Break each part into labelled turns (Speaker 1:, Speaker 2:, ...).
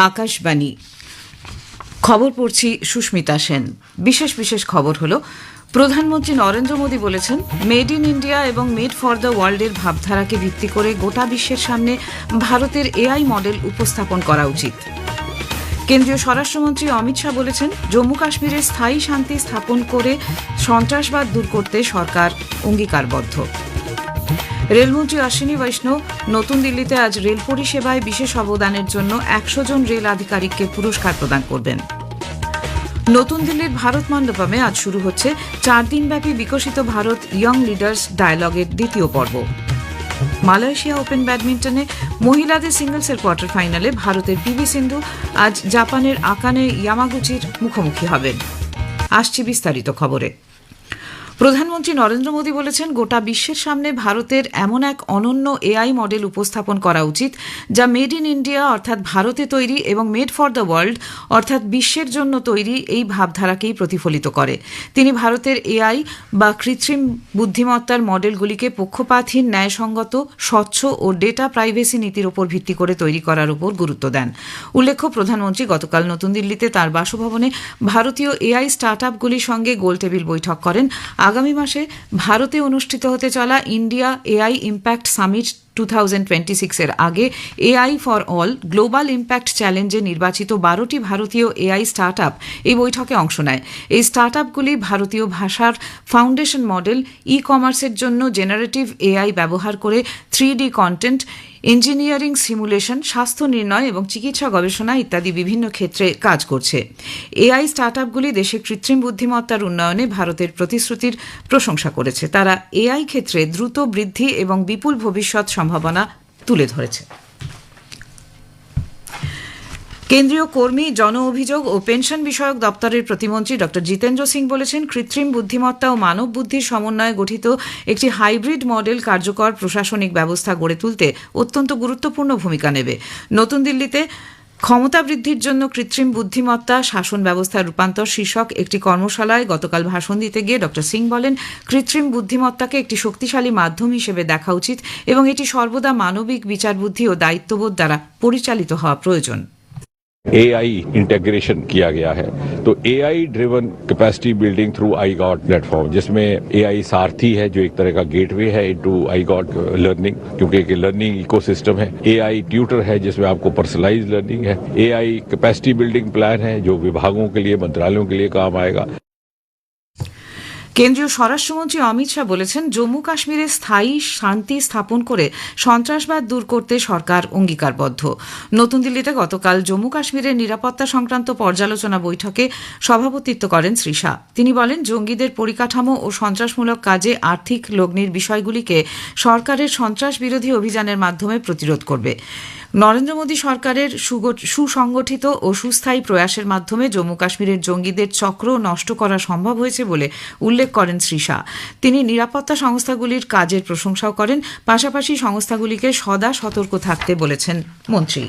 Speaker 1: আকাশবাণী খবর পড়ছি সুস্মিতা সেন। বিশেষ খবর হলো, প্রধানমন্ত্রী নরেন্দ্র মোদী বলেছেন, মেড ইন ইন্ডিয়া এবং মেড ফর দ্য ওয়ার্ল্ডের ভাবধারাকে ভিত্তি করে গোটা বিশ্বের সামনে ভারতের এআই মডেল উপস্থাপন করা উচিত। কেন্দ্রীয় স্বরাষ্ট্রমন্ত্রী অমিত শাহ বলেছেন, জম্মু কাশ্মীরে স্থায়ী শান্তি স্থাপন করে সন্ত্রাসবাদ দূর করতে সরকার অঙ্গীকারবদ্ধ। রেলমন্ত্রী অশ্বিনী বৈষ্ণব নতুন দিল্লিতে আজ রেল পরিষেবায় বিশেষ অবদানের জন্য 100 জন রেল আধিকারিককে পুরস্কার প্রদান করবেন। নতুন দিল্লির ভারত মণ্ডপমে আজ শুরু হচ্ছে 4 দিনব্যাপী বিকশিত ভারত ইয়ং লিডার্স ডায়ালগের দ্বিতীয় পর্ব। মালয়েশিয়া ওপেন ব্যাডমিন্টনে মহিলাদের সিঙ্গলসের কোয়ার্টার ফাইনালে ভারতের পিভি সিন্ধু আজ জাপানের আকানে ইয়ামাগুচির মুখোমুখি হবেন। আসছি বিস্তারিত খবরে। প্রধানমন্ত্রী নরেন্দ্র মোদী বলেছেন, গোটা বিশ্বের সামনে ভারতের এমন এক অনন্য এআই মডেল উপস্থাপন করা উচিত যা মেড ইন ইন্ডিয়া অর্থাৎ ভারতে তৈরি এবং মেড ফর দ্য ওয়ার্ল্ড অর্থাৎ বিশ্বের জন্য তৈরি এই ভাবধারাকেই প্রতিফলিত করে। তিনি ভারতের এআই বা কৃত্রিম বুদ্ধিমত্তার মডেলগুলিকে পক্ষপাতহীন, ন্যায়সঙ্গত, স্বচ্ছ ও ডেটা প্রাইভেসি নীতির উপর ভিত্তি করে তৈরি করার উপর গুরুত্ব দেন। উল্লেখ্য, প্রধানমন্ত্রী গতকাল নতুন দিল্লিতে তাঁর বাসভবনে ভারতীয় এআই স্টার্ট আপগুলির সঙ্গে গোলটেবিল বৈঠক করেন। আগামী মাসে ভারতে অনুষ্ঠিত হতে চলা ইন্ডিয়া এআই ইম্প্যাক্ট সামিট 2026 এর আগে AI for all global impact চ্যালেঞ্জে নির্বাচিত 12টি ভারতীয় এআই স্টার্ট আপ এই বৈঠকে অংশ নেয়। এই স্টার্ট আপগুলি ভারতীয় ভাষার ফাউন্ডেশন মডেল, ই কমার্সের জন্য জেনারেটিভ এআই ব্যবহার করে 3D কন্টেন্ট, ইঞ্জিনিয়ারিং সিমুলেশন, স্বাস্থ্য নির্ণয় এবং চিকিৎসা গবেষণা ইত্যাদি বিভিন্ন ক্ষেত্রে কাজ করছে। এআই স্টার্ট আপগুলি দেশে কৃত্রিম বুদ্ধিমত্তার উন্নয়নে ভারতের প্রতিশ্রুতির প্রশংসা করেছে। তারা এআই ক্ষেত্রে দ্রুত বৃদ্ধি এবং বিপুল ভবিষ্যৎ সম্ভাবনা তুলে ধরেছে। কেন্দ্রীয় কর্মী, জন অভিযোগ ও পেনশন বিষয়ক দপ্তরের প্রতিমন্ত্রী ড জিতেন্দ্র সিং বলেছেন, কৃত্রিম বুদ্ধিমত্তা ও মানব বুদ্ধির সমন্বয়ে গঠিত একটি হাইব্রিড মডেল কার্যকর প্রশাসনিক ব্যবস্থা গড়ে তুলতে অত্যন্ত গুরুত্বপূর্ণ ভূমিকা নেবে। নতুন দিল্লিতে ক্ষমতা বৃদ্ধির জন্য কৃত্রিম বুদ্ধিমত্তা শাসন ব্যবস্থার রূপান্তর শীর্ষক একটি কর্মশালায় গতকাল ভাষণ দিতে গিয়ে ড সিং বলেন, কৃত্রিম বুদ্ধিমত্তাকে একটি শক্তিশালী মাধ্যম হিসেবে দেখা উচিত এবং এটি সর্বদা মানবিক বিচারবুদ্ধি ও দায়িত্ববোধ দ্বারা পরিচালিত হওয়া প্রয়োজন।
Speaker 2: AI इंटीग्रेशन किया गया है, तो AI driven capacity building through iGOT platform, जिसमें AI सारथी है जो एक तरह का गेटवे है इनटू iGOT लर्निंग, क्योंकि एक लर्निंग इकोसिस्टम है। AI ट्यूटर है जिसमें आपको पर्सनलाइज लर्निंग है। AI कैपेसिटी बिल्डिंग प्लान है जो विभागों के लिए, मंत्रालयों के लिए काम आएगा।
Speaker 1: কেন্দ্রীয় স্বরাষ্ট্রমন্ত্রী অমিত শাহ বলেছেন, জম্মু কাশ্মীরে স্থায়ী শান্তি স্থাপন করে সন্ত্রাসবাদ দূর করতে সরকার অঙ্গীকারবদ্ধ। নতুন দিল্লিতে গতকাল জম্মু কাশ্মীরের নিরাপত্তা সংক্রান্ত পর্যালোচনা বৈঠকে সভাপতিত্ব করেন শ্রী শাহ। তিনি বলেন, জঙ্গিদের পরিকাঠামো ও সন্ত্রাসমূলক কাজে আর্থিক লগ্নির বিষয়গুলিকে সরকারের সন্ত্রাস বিরোধী অভিযানের মাধ্যমে প্রতিরোধ করবে। নরেন্দ্র মোদী সরকারের সুসংগঠিত ও সুস্থায়ী প্রয়াসের মাধ্যমে জম্মু কাশ্মীরের জঙ্গিদের চক্র নষ্ট করা সম্ভব হয়েছে বলে উল্লেখ করেন শ্রী শাহ। তিনি নিরাপত্তা সংস্থাগুলির কাজের প্রশংসাও করেন, পাশাপাশি সংস্থাগুলিকে সদা সতর্ক থাকতে বলেছেন মন্ত্রী।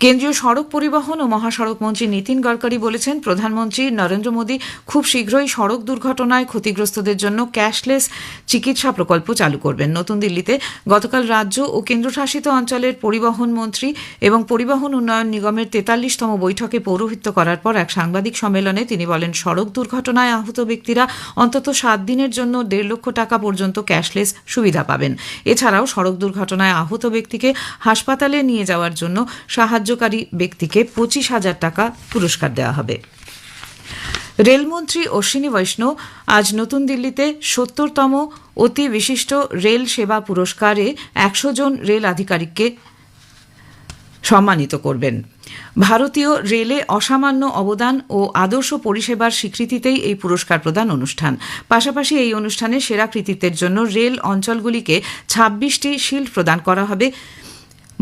Speaker 1: কেন্দ্রীয় সড়ক পরিবহন ও মহাসড়ক মন্ত্রী নীতিন গডকরি বলেছেন, প্রধানমন্ত্রী নরেন্দ্র মোদী খুব শীঘ্রই সড়ক দুর্ঘটনায় ক্ষতিগ্রস্তদের জন্য ক্যাশলেস চিকিৎসা প্রকল্প চালু করবেন। নতুন দিল্লিতে গতকাল রাজ্য ও কেন্দ্রশাসিত অঞ্চলের পরিবহন মন্ত্রী এবং পরিবহন উন্নয়ন নিগমের 43তম বৈঠকে পৌরোহিত্য করার পর এক সাংবাদিক সম্মেলনে তিনি বলেন, সড়ক দুর্ঘটনায় আহত ব্যক্তিরা অন্তত 7 দিনের জন্য 1.5 লক্ষ টাকা পর্যন্ত ক্যাশলেস সুবিধা পাবেন। এছাড়াও সড়ক দুর্ঘটনায় আহত ব্যক্তিকে হাসপাতালে নিয়ে যাওয়ার জন্য সাহায্যকারী ব্যক্তিকে 25,000 টাকা পুরস্কার দেওয়া হবে। রেলমন্ত্রী অশ্বিনী বৈষ্ণব আজ নতুন দিল্লিতে 70তম অতি বিশিষ্ট রেল সেবা পুরস্কারে 100 জন রেল আধিকারিককে সম্মানিত করবেন। ভারতীয় রেলে অসামান্য অবদান ও আদর্শ পরিষেবার স্বীকৃতিতেই এই পুরস্কার প্রদান অনুষ্ঠান। পাশাপাশি এই অনুষ্ঠানে সেরা কৃতিত্বের জন্য রেল অঞ্চলগুলিকে 26টি শিল্ড প্রদান করা হবে।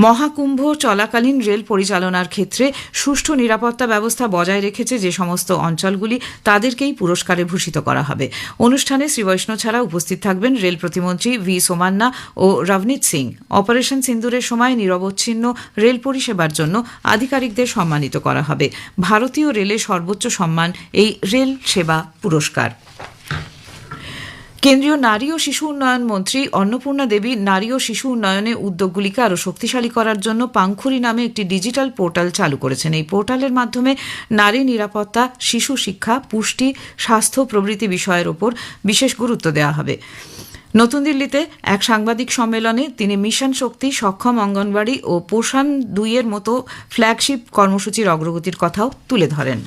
Speaker 1: মহাকুম্ভ চলাকালীন রেল পরিচালনার ক্ষেত্রে সুষ্ঠু নিরাপত্তা ব্যবস্থা বজায় রেখেছে যে সমস্ত অঞ্চলগুলি, তাদেরকেই পুরস্কারে ভূষিত করা হবে। অনুষ্ঠানে শ্রী বৈষ্ণব ছাড়া উপস্থিত থাকবেন রেল প্রতিমন্ত্রী ভি সোমান্না ও রবনীত সিং। অপারেশন সিন্দুরের সময় নিরবচ্ছিন্ন রেল পরিষেবার জন্য আধিকারিকদের সম্মানিত করা হবে। ভারতীয় রেলের সর্বোচ্চ সম্মান এই রেল সেবা পুরস্কার। কেন্দ্রীয় নারী ও শিশু উন্নয়ন মন্ত্রী অন্নপূর্ণা দেবী নারী ও শিশু উন্নয়নে উদ্যোগগুলিকে আরও শক্তিশালী করার জন্য পাংখুরি নামে একটি ডিজিটাল পোর্টাল চালু করেছেন। এই পোর্টালের মাধ্যমে নারী নিরাপত্তা, শিশু শিক্ষা, পুষ্টি, স্বাস্থ্য প্রভৃতি বিষয়ের ওপর বিশেষ গুরুত্ব দেওয়া হবে। নতুন দিল্লিতে এক সাংবাদিক সম্মেলনে তিনি মিশন শক্তি, সক্ষম অঙ্গনওয়াড়ি ও পোষণ 2 মতো ফ্ল্যাগশিপ কর্মসূচির অগ্রগতির কথাও তুলে ধরেন।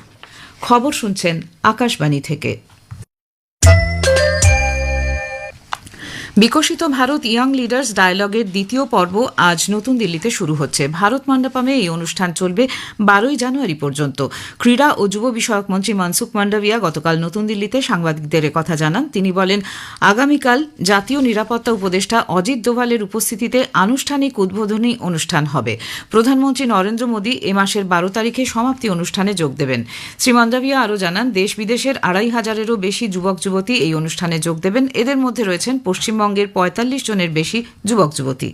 Speaker 1: খবর শুনছেন আকাশবাণী থেকে। বিকশিত ভারত ইয়াং লিডার্স ডায়ালগের দ্বিতীয় পর্ব আজ নতুন দিল্লিতে শুরু হচ্ছে। ভারত মণ্ডপমে এই অনুষ্ঠান চলবে 12 জানুয়ারি পর্যন্ত। ক্রীড়া ও যুব বিষয়ক মন্ত্রী মনসুখ মান্ডাভিয়া গতকাল নতুন দিল্লিতে সাংবাদিকদের কথা জানান। তিনি বলেন, আগামীকাল জাতীয় নিরাপত্তা উপদেষ্টা অজিত দোভালের উপস্থিতিতে আনুষ্ঠানিক উদ্বোধনী অনুষ্ঠান হবে। প্রধানমন্ত্রী নরেন্দ্র মোদী এ মাসের 12 তারিখে সমাপ্তি অনুষ্ঠানে যোগ দেবেন। শ্রী মান্ডাভিয়া আরও জানান, দেশ বিদেশের 2500-এরও বেশি যুবক যুবতী এই অনুষ্ঠানে যোগ দেবেন। এদের মধ্যে রয়েছেন পশ্চিমবঙ্গের 45 জনের বেশি যুবক যুবতী।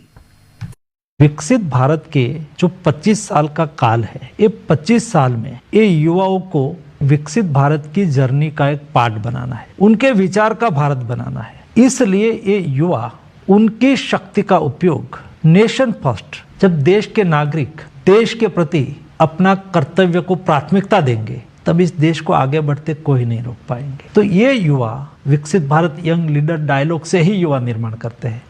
Speaker 3: विकसित भारत के जो 25 साल का काल है, ये 25 साल में ये युवाओं को विकसित भारत की जर्नी का एक पार्ट बनाना है, उनके विचार का भारत बनाना है। इसलिए ये युवा उनकी शक्ति का उपयोग नेशन फर्स्ट, जब देश के नागरिक देश के प्रति अपना कर्तव्य को प्राथमिकता देंगे, तब इस देश को आगे बढ़ते कोई नहीं रोक पाएंगे। तो ये युवा विकसित भारत यंग लीडर डायलॉग से ही युवा निर्माण करते हैं।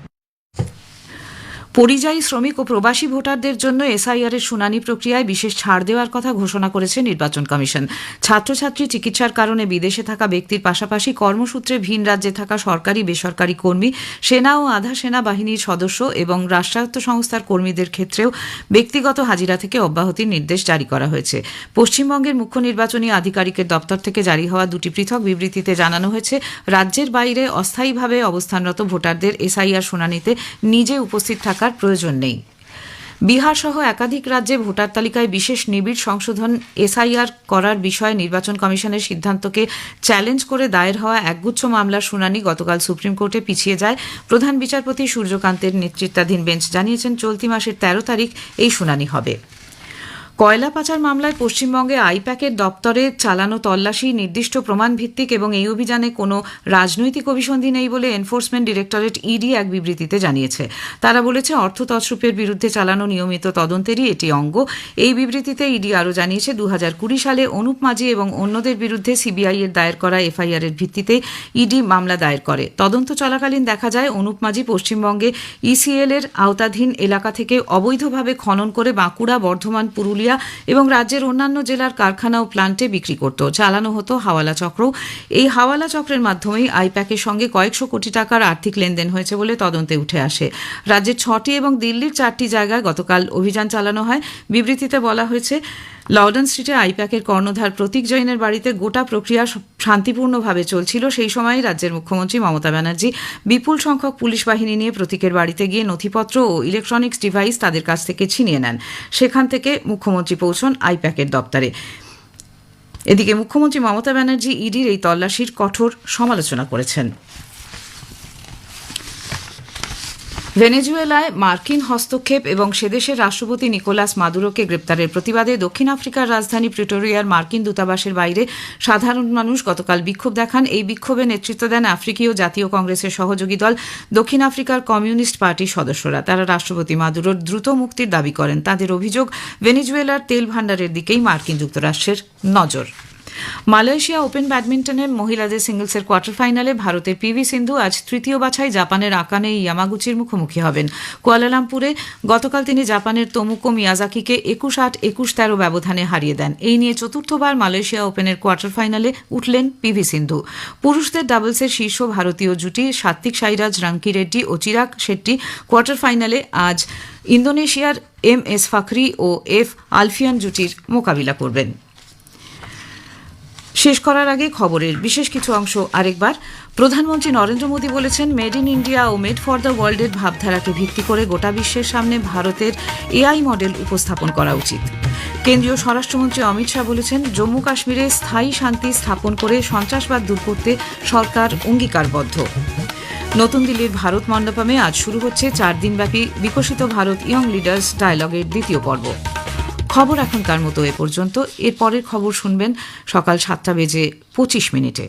Speaker 1: পরিযায়ী শ্রমিক ও প্রবাসী ভোটারদের জন্য এসআইআর এর শুনানি প্রক্রিয়ায় বিশেষ ছাড় দেওয়ার কথা ঘোষণা করেছে নির্বাচন কমিশন। ছাত্রছাত্রী, চিকিৎসার কারণে বিদেশে থাকা ব্যক্তির পাশাপাশি কর্মসূত্রে ভিন রাজ্যে থাকা সরকারি বেসরকারি কর্মী, সেনা ও আধা সেনা বাহিনীর সদস্য এবং রাষ্ট্রায়ত্ত সংস্থার কর্মীদের ক্ষেত্রেও ব্যক্তিগত হাজিরা থেকে অব্যাহতির নির্দেশ জারি করা হয়েছে। পশ্চিমবঙ্গের মুখ্য নির্বাচনী আধিকারিকের দপ্তর থেকে জারি হওয়া 2টি পৃথক বিবৃতিতে জানানো হয়েছে, রাজ্যের বাইরে অস্থায়ীভাবে অবস্থানরত ভোটারদের এসআইআর শুনানিতে নিজে উপস্থিত থাকার প্রয়োজন নেই। বিহার সহ একাধিক রাজ্যে ভোটার তালিকায় বিশেষ নিবিড় সংশোধন এসআইআর করার বিষয়ে নির্বাচন কমিশনের সিদ্ধান্তকে চ্যালেঞ্জ করে দায়ের হওয়া একগুচ্ছ মামলার শুনানি গতকাল সুপ্রিম কোর্টে পিছিয়ে যায়। প্রধান বিচারপতি সূর্যকান্তের নেতৃত্বাধীন বেঞ্চ জানিয়েছেন, চলতি মাসের 13 তারিখ এই শুনানি হবে। কয়লা পাচার মামলায় পশ্চিমবঙ্গে আইপ্যাকের দপ্তরে চালানো তল্লাশি নির্দিষ্ট প্রমাণ ভিত্তিক এবং এই অভিযানে কোনো রাজনৈতিক অভিসন্ধি নেই বলে এনফোর্সমেন্ট ডিরেক্টরেট ইডি এক বিবৃতিতে জানিয়েছে। তারা বলেছে, অর্থ তছরূপের বিরুদ্ধে চালানো নিয়মিত তদন্তেরই এটি অঙ্গ। এই বিবৃতিতে ইডি আরও জানিয়েছে, 2020 সালে অনুপ মাঝি এবং অন্যদের বিরুদ্ধে সিবিআই এর দায়ের করা এফআইআর এর ভিত্তিতে ইডি মামলা দায়ের করে। তদন্ত চলাকালীন দেখা যায়, অনুপ মাঝি পশ্চিমবঙ্গে ইসিএল এর আওতাধীন এলাকা থেকে অবৈধভাবে খনন করে বাঁকুড়া, বর্ধমান, পুরুলিয়া এবং রাজ্যের অন্যান্য জেলার কারখানা ও প্লান্টে বিক্রি করত। চালানো হতো হাওয়ালা চক্র। এই হাওয়ালা চক্রের মাধ্যমেই আইপ্যাকের সঙ্গে কয়েকশো কোটি টাকার আর্থিক লেনদেন হয়েছে বলে তদন্তে উঠে আসে। রাজ্যের 6টি এবং দিল্লির 4টি জায়গায় গতকাল অভিযান চালানো হয়। বিবৃতিতে বলা হয়েছে, লর্ডন স্ট্রিটে আইপ্যাকের কর্ণধার প্রতীক জৈনের বাড়িতে গোটা প্রক্রিয়া শান্তিপূর্ণভাবে চলছিল। সেই সময় রাজ্যের মুখ্যমন্ত্রী মমতা ব্যানার্জি বিপুল সংখ্যক পুলিশ বাহিনী নিয়ে প্রতীকের বাড়িতে গিয়ে নথিপত্র ও ইলেকট্রনিক্স ডিভাইস তাদের কাছ থেকে ছিনিয়ে নেন। সেখান থেকে মুখ্যমন্ত্রী পৌঁছন আইপ্যাকের দপ্তরে। এদিকে মুখ্যমন্ত্রী মমতা ব্যানার্জি ইডির এই তল্লাশির কঠোর সমালোচনা করেছেন। ভেনেজুয়েলায় মার্কিন হস্তক্ষেপ এবং সেদেশের রাষ্ট্রপতি নিকোলাস মাদুরোকে গ্রেপ্তারের প্রতিবাদে দক্ষিণ আফ্রিকার রাজধানী প্রিটোরিয়ার মার্কিন দূতাবাসের বাইরে সাধারণ মানুষ গতকাল বিক্ষোভ দেখান। এই বিক্ষোভে নেতৃত্ব দেন আফ্রিকীয় জাতীয় কংগ্রেসের সহযোগী দল দক্ষিণ আফ্রিকার কমিউনিস্ট পার্টির সদস্যরা। তারা রাষ্ট্রপতি মাদুরোর দ্রুত মুক্তির দাবি করেন। তাদের অভিযোগ, ভেনেজুয়েলার তেল ভাণ্ডারের দিকেই মার্কিন যুক্তরাষ্ট্রের নজর। মালয়েশিয়া ওপেন ব্যাডমিন্টনের মহিলাদের সিঙ্গলসের কোয়ার্টার ফাইনালে ভারতের পিভি সিন্ধু আজ তৃতীয় বাছাই জাপানের আকানে ইয়ামাগুচির মুখোমুখি হবেন। কুয়ালালামপুরে গতকাল তিনি জাপানের তোমুকো মিয়াজাকিকে 21-8, 21-13 ব্যবধানে হারিয়ে দেন। এই নিয়ে চতুর্থবার মালয়েশিয়া ওপেনের কোয়ার্টার ফাইনালে উঠলেন পিভি সিন্ধু। পুরুষদের ডাবলসের শীর্ষ ভারতীয় জুটি সাত্বিক সাইরাজ, রাঙ্কি রেড্ডি ও চিরাগ শেট্টি কোয়ার্টার ফাইনালে আজ ইন্দোনেশিয়ার MS ফাখরি ও F আলফিয়ান জুটির মোকাবিলা করবেন। শেষ করার আগে খবরের বিশেষ কিছু অংশ আরেকবার। প্রধানমন্ত্রী নরেন্দ্র মোদী বলেছেন, মেড ইন ইন্ডিয়া ও মেড ফর দ্য ওয়ার্ল্ডের ভাবধারাকে ভিত্তি করে গোটা বিশ্বের সামনে ভারতের AI মডেল উপস্থাপন করা উচিত। কেন্দ্রীয় স্বরাষ্ট্রমন্ত্রী অমিত শাহ বলেছেন, জম্মু কাশ্মীরে স্থায়ী শান্তি স্থাপন করে সন্ত্রাসবাদ দূর করতে সরকার অঙ্গীকারবদ্ধ। নতুন দিল্লির ভারত মণ্ডপমে আজ শুরু হচ্ছে 4 দিনব্যাপী বিকশিত ভারত ইয়ং লিডার্স ডায়ালগের দ্বিতীয় পর্ব। খবর এখনকার মতো এ পর্যন্ত। এর পরের খবর শুনবেন সকাল 7:25